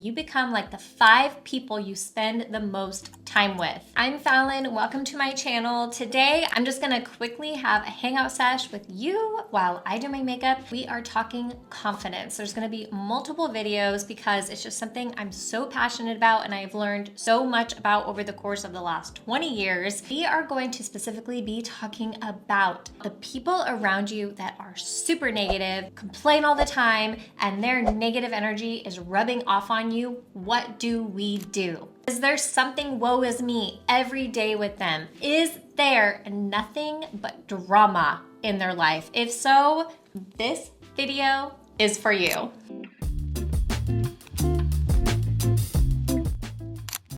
You become like the 5 people you spend the most time with. I'm Fallon, welcome to my channel. Today, I'm just gonna quickly have a hangout sesh with you while I do my makeup. We are talking confidence. There's gonna be multiple videos because it's just something I'm so passionate about and I've learned so much about over the course of the last 20 years. We are going to specifically be talking about the people around you that are super negative, complain all the time, and their negative energy is rubbing off on you. What do we do? Is there something woe is me every day with them? Is there nothing but drama in their life? If so, this video is for you.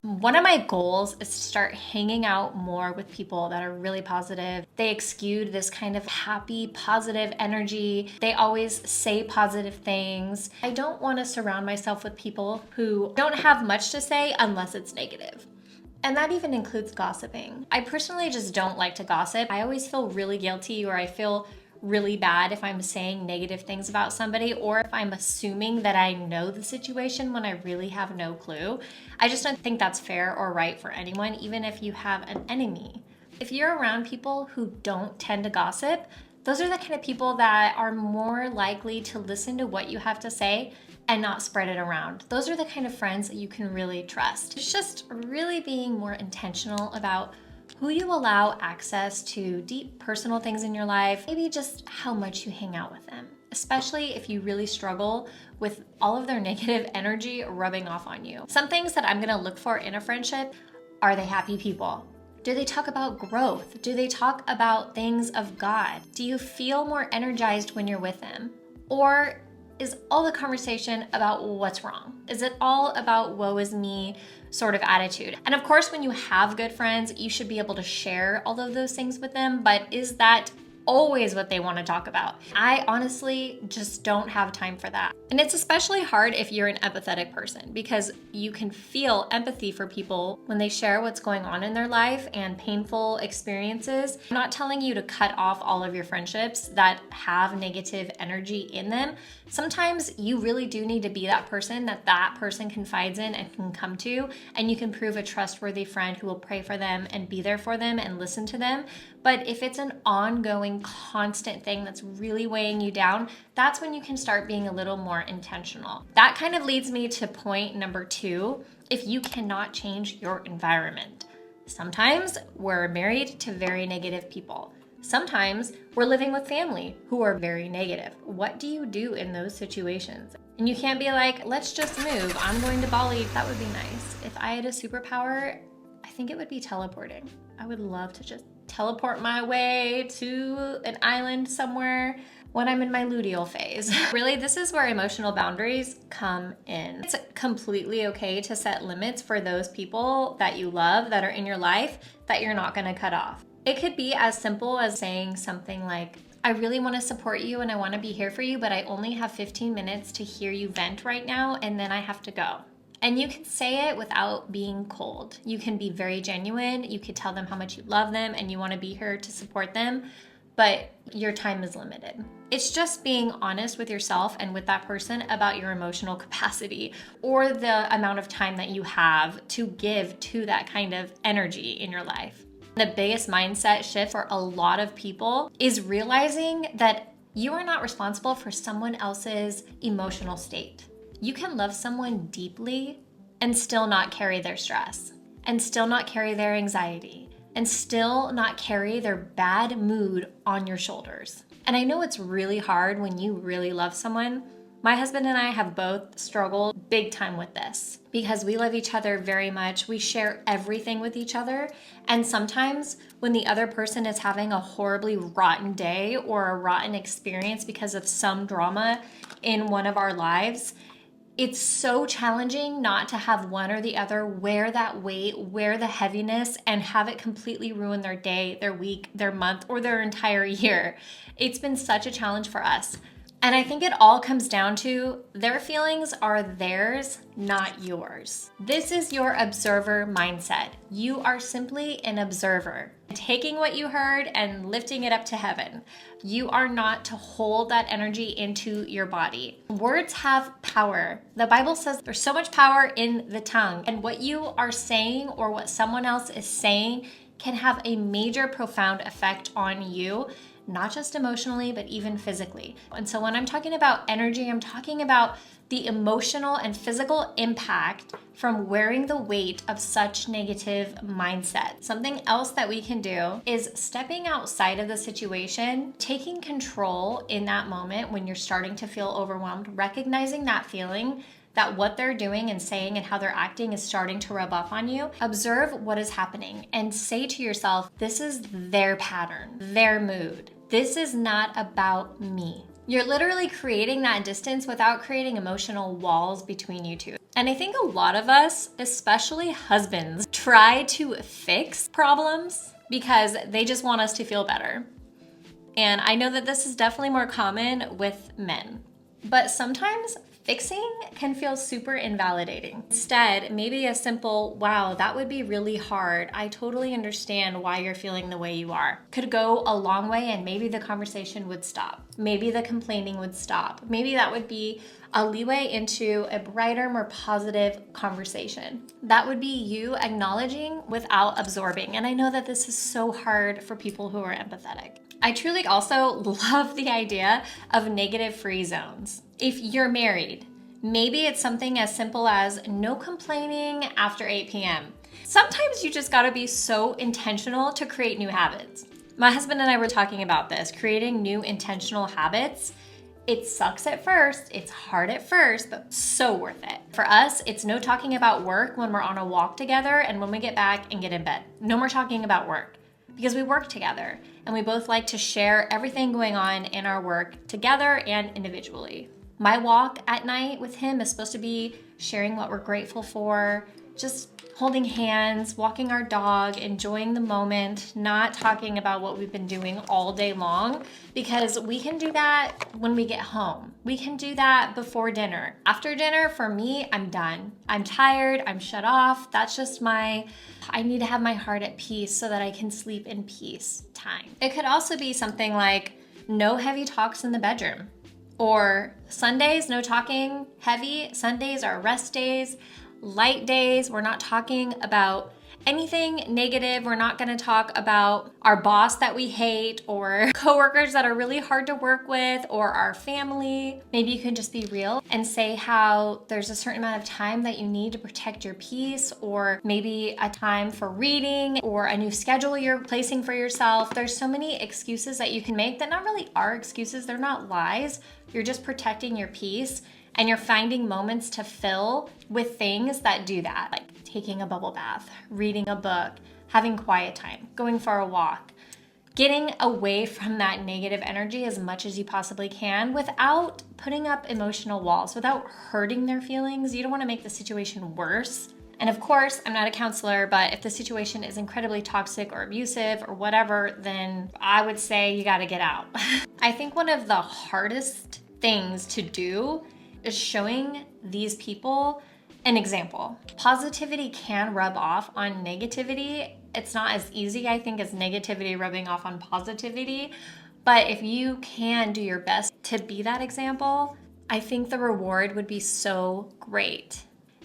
One of my goals is to start hanging out more with people that are really positive. They exude this kind of happy, positive energy. They always say positive things. I don't want to surround myself with people who don't have much to say unless it's negative. And that even includes gossiping. I personally just don't like to gossip. I always feel really guilty, or I feel really bad if I'm saying negative things about somebody, or if I'm assuming that I know the situation when I really have no clue. I just don't think that's fair or right for anyone, even if you have an enemy. If you're around people who don't tend to gossip, those are the kind of people that are more likely to listen to what you have to say and not spread it around. Those are the kind of friends that you can really trust. It's just really being more intentional about who you allow access to deep personal things in your life, maybe just how much you hang out with them, especially if you really struggle with all of their negative energy rubbing off on you. Some things that I'm gonna look for in a friendship: are they happy people? Do they talk about growth? Do they talk about things of God? Do you feel more energized when you're with them? Or is all the conversation about what's wrong? Is it all about woe is me sort of attitude? And of course, when you have good friends, you should be able to share all of those things with them, but is that always what they want to talk about? I honestly just don't have time for that. And it's especially hard if you're an empathetic person, because you can feel empathy for people when they share what's going on in their life and painful experiences. I'm not telling you to cut off all of your friendships that have negative energy in them. Sometimes you really do need to be that person that person confides in and can come to, and you can prove a trustworthy friend who will pray for them and be there for them and listen to them. But if it's an ongoing, constant thing that's really weighing you down, that's when you can start being a little more intentional. That kind of leads me to point number 2. If you cannot change your environment. Sometimes we're married to very negative people. Sometimes we're living with family who are very negative. What do you do in those situations? And you can't be like, let's just move. I'm going to Bali. That would be nice. If I had a superpower, I think it would be teleporting. I would love to just teleport my way to an island somewhere when I'm in my luteal phase. Really, this is where emotional boundaries come in. It's completely okay to set limits for those people that you love that are in your life that you're not gonna cut off. It could be as simple as saying something like, I really want to support you and I want to be here for you, but I only have 15 minutes to hear you vent right now, and then I have to go. And you can say it without being cold. You can be very genuine. You could tell them how much you love them and you want to be here to support them, but your time is limited. It's just being honest with yourself and with that person about your emotional capacity, or the amount of time that you have to give to that kind of energy in your life. The biggest mindset shift for a lot of people is realizing that you are not responsible for someone else's emotional state. You can love someone deeply and still not carry their stress, and still not carry their anxiety, and still not carry their bad mood on your shoulders. And I know it's really hard when you really love someone. My husband and I have both struggled big time with this because we love each other very much. We share everything with each other. And sometimes when the other person is having a horribly rotten day or a rotten experience because of some drama in one of our lives, it's so challenging not to have one or the other wear that weight, wear the heaviness, and have it completely ruin their day, their week, their month, or their entire year. It's been such a challenge for us. And I think it all comes down to their feelings are theirs, not yours. This is your observer mindset. You are simply an observer, taking what you heard and lifting it up to heaven. You are not to hold that energy into your body. Words have power. The Bible says there's so much power in the tongue, and what you are saying or what someone else is saying can have a major, profound effect on you, not just emotionally, but even physically. And so when I'm talking about energy, I'm talking about the emotional and physical impact from wearing the weight of such negative mindset. Something else that we can do is stepping outside of the situation, taking control in that moment when you're starting to feel overwhelmed, recognizing that feeling, that what they're doing and saying and how they're acting is starting to rub off on you. Observe what is happening and say to yourself, this is their pattern, their mood. This is not about me. You're literally creating that distance without creating emotional walls between you two. And I think a lot of us, especially husbands, try to fix problems because they just want us to feel better. And I know that this is definitely more common with men. But sometimes fixing can feel super invalidating. Instead, maybe a simple, wow, that would be really hard. I totally understand why you're feeling the way you are, could go a long way, and maybe the conversation would stop. Maybe the complaining would stop. Maybe that would be a leeway into a brighter, more positive conversation. That would be you acknowledging without absorbing. And I know that this is so hard for people who are empathetic. I truly also love the idea of negative-free zones. If you're married, maybe it's something as simple as no complaining after 8 p.m. Sometimes you just gotta be so intentional to create new habits. My husband and I were talking about this, creating new intentional habits. It sucks at first, it's hard at first, but so worth it. For us, it's no talking about work when we're on a walk together and when we get back and get in bed. No more talking about work. Because we work together and we both like to share everything going on in our work together and individually. My walk at night with him is supposed to be sharing what we're grateful for, just holding hands, walking our dog, enjoying the moment, not talking about what we've been doing all day long, because we can do that when we get home. We can do that before dinner. After dinner, for me, I'm done. I'm tired, I'm shut off. That's just I need to have my heart at peace so that I can sleep in peace time. It could also be something like no heavy talks in the bedroom. Or Sundays, no talking heavy. Sundays are rest days, light days. We're not talking about anything negative. We're not gonna talk about our boss that we hate or coworkers that are really hard to work with or our family. Maybe you can just be real and say how there's a certain amount of time that you need to protect your peace, or maybe a time for reading or a new schedule you're placing for yourself. There's so many excuses that you can make that not really are excuses. They're not lies. You're just protecting your peace, and you're finding moments to fill with things that do that, like taking a bubble bath, reading a book, having quiet time, going for a walk, getting away from that negative energy as much as you possibly can without putting up emotional walls, without hurting their feelings. You don't want to make the situation worse. And of course, I'm not a counselor, but if the situation is incredibly toxic or abusive or whatever, then I would say you got to get out. I think one of the hardest things to do is showing these people an example. Positivity can rub off on negativity. It's not as easy, I think, as negativity rubbing off on positivity. But if you can do your best to be that example, I think the reward would be so great.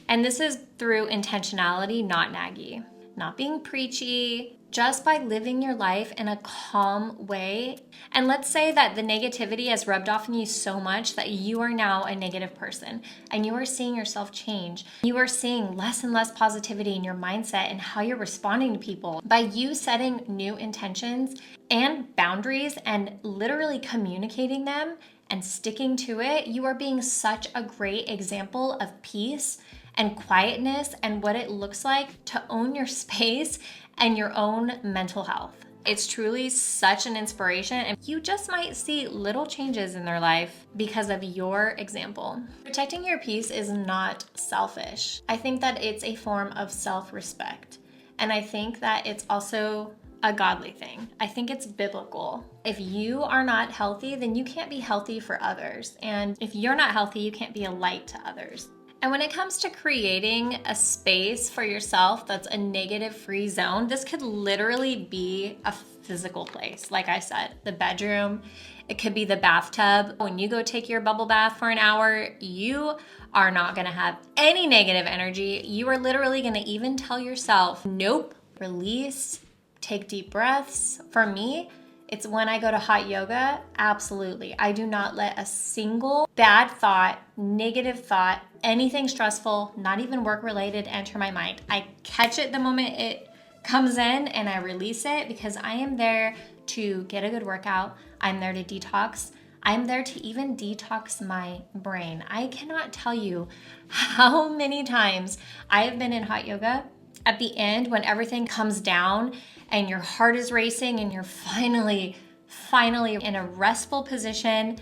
And this is through intentionality, not naggy, not being preachy, just by living your life in a calm way. And let's say that the negativity has rubbed off on you so much that you are now a negative person and you are seeing yourself change. You are seeing less and less positivity in your mindset and how you're responding to people. By you setting new intentions and boundaries and literally communicating them and sticking to it, you are being such a great example of peace and quietness and what it looks like to own your space and your own mental health. It's truly such an inspiration, and you just might see little changes in their life because of your example. Protecting your peace is not selfish. I think that it's a form of self-respect. And I think that it's also a godly thing. I think it's biblical. If you are not healthy, then you can't be healthy for others. And if you're not healthy, you can't be a light to others. And when it comes to creating a space for yourself that's a negative-free zone, this could literally be a physical place. Like I said, the bedroom, it could be the bathtub. When you go take your bubble bath for an hour, you are not gonna have any negative energy. You are literally gonna even tell yourself, nope, release, take deep breaths. For me, it's when I go to hot yoga, absolutely. I do not let a single bad thought, negative thought, anything stressful, not even work related, enter my mind. I catch it the moment it comes in and I release it because I am there to get a good workout. I'm there to detox. I'm there to even detox my brain. I cannot tell you how many times I have been in hot yoga at the end when everything comes down and your heart is racing and you're finally in a restful position.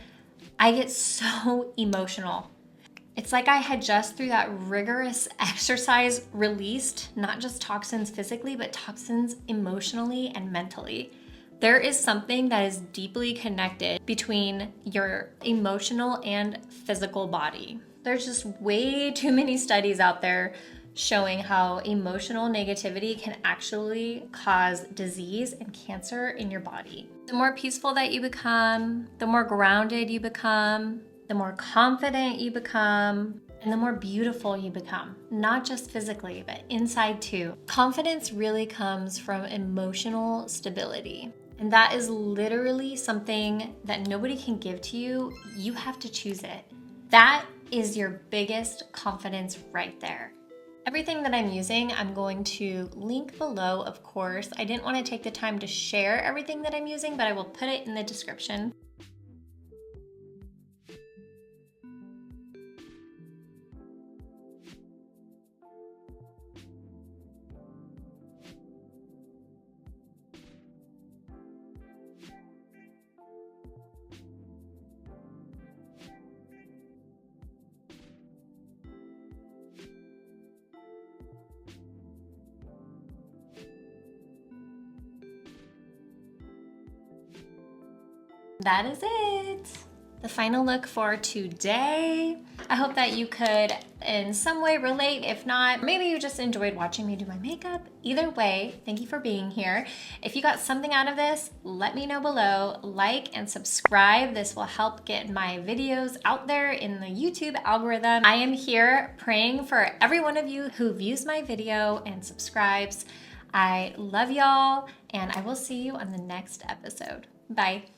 I get so emotional. It's like I had just through that rigorous exercise released not just toxins physically, but toxins emotionally and mentally. There is something that is deeply connected between your emotional and physical body. There's just way too many studies out there showing how emotional negativity can actually cause disease and cancer in your body. The more peaceful that you become, the more grounded you become, the more confident you become, and the more beautiful you become, not just physically, but inside too. Confidence really comes from emotional stability. And that is literally something that nobody can give to you. You have to choose it. That is your biggest confidence right there. Everything that I'm using, I'm going to link below, of course. I didn't want to take the time to share everything that I'm using, but I will put it in the description. That is it. The final look for today. I hope that you could in some way relate. If not, maybe you just enjoyed watching me do my makeup. Either way, thank you for being here. If you got something out of this, let me know below. Like and subscribe. This will help get my videos out there in the YouTube algorithm. I am here praying for every one of you who views my video and subscribes. I love y'all, and I will see you on the next episode. Bye.